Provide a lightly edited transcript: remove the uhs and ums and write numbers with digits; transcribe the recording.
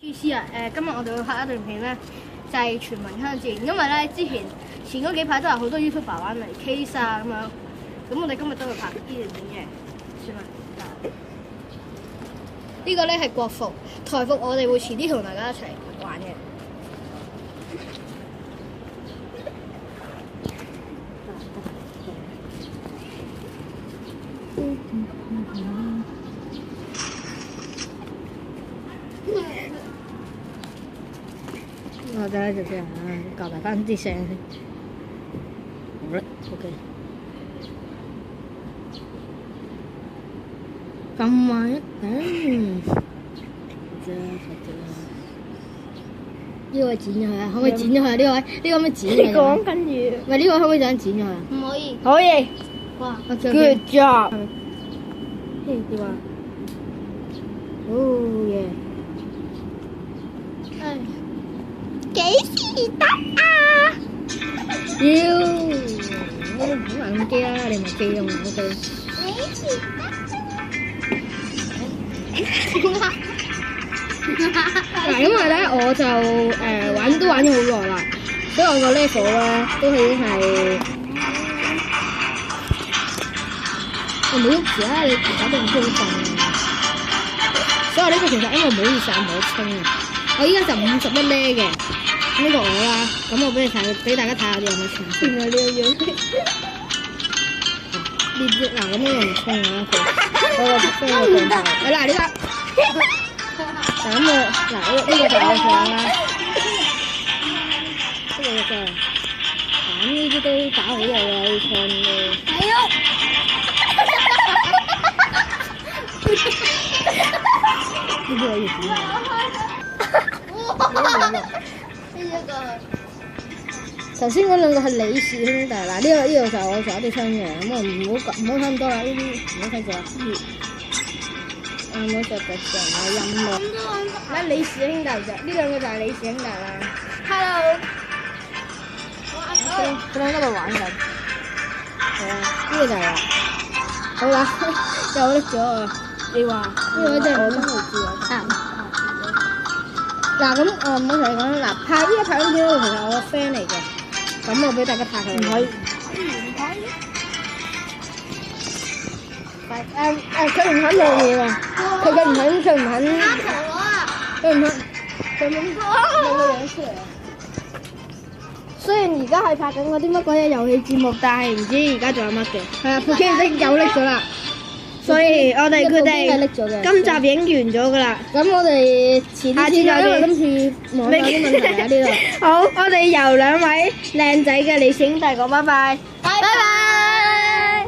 意思啊，今日我哋會拍一段片咧，就係全民槍戰，因為咧之前嗰幾排都有好多 YouTuber 玩嚟 case 啊咁樣，咁我哋今日都會拍呢段片嘅，算啦。呢個咧係國服，台服我哋會遲啲同大家一齊玩嘅。我哋咧就這樣啊，搞大翻啲聲先。好啦 ，OK。咁慢一點，呢個剪咗佢啊？可唔可以剪咗佢啊？呢個位，呢個可唔可以剪咗佢？講跟住，喂，呢個可唔可以就咁剪咗佢啊？唔可以。可以。哇 Good job。點啊？哦耶！唉，幾時得啊？妖，我都唔好玩機啦，你咪機咁玩機。幾時得嗱，因為咧我就玩咗好耐啦，所以我個 level 咧都已經係我冇喐住啦，你搞到咁興奮。所以呢個其實因為唔好意思唔好清啊，我依家就51呢嘅，呢個我啦，咁我俾大家睇下啲有冇清。原來你個樣。呢啲嗱咁我唔清啊，我個飛個鏡頭，嗱呢個。咁我嗱呢個就我上啦，呢個就咁呢啲都打好耐啦，呢槍嘅。係啊！呢個要點啊？頭先嗰兩個係李氏兄弟，嗱呢個就我上一啲槍嘅，咁我唔好睇咁多啦，呢啲唔好睇住啦。唔好着腳上啊陰咯！嗱，李氏兄弟就呢兩個就係李氏兄弟啦。Hello。佢哋喺度玩緊。係啊，呢個就係啦。好啦，又拎咗啊！你話呢個真係我都冇知啊。嗱咁唔好同你講啦，嗱拍呢個拍緊片嗰個其實我個 friend 嚟嘅，咁我俾大家拍佢。唔可以。佢唔肯露面啊！佢唔肯。佢冇個樣出嚟啊！雖然而家係拍緊嗰啲乜鬼嘢遊戲節目，但係唔知而家仲有乜嘅。係啊，部機已經有拎咗啦，所以我哋佢哋今集影完咗噶啦。咁我哋下次再見，因為今次網絡啲問題喺呢度。好，我哋由兩位靚仔嘅李氏兄弟講拜拜。拜拜。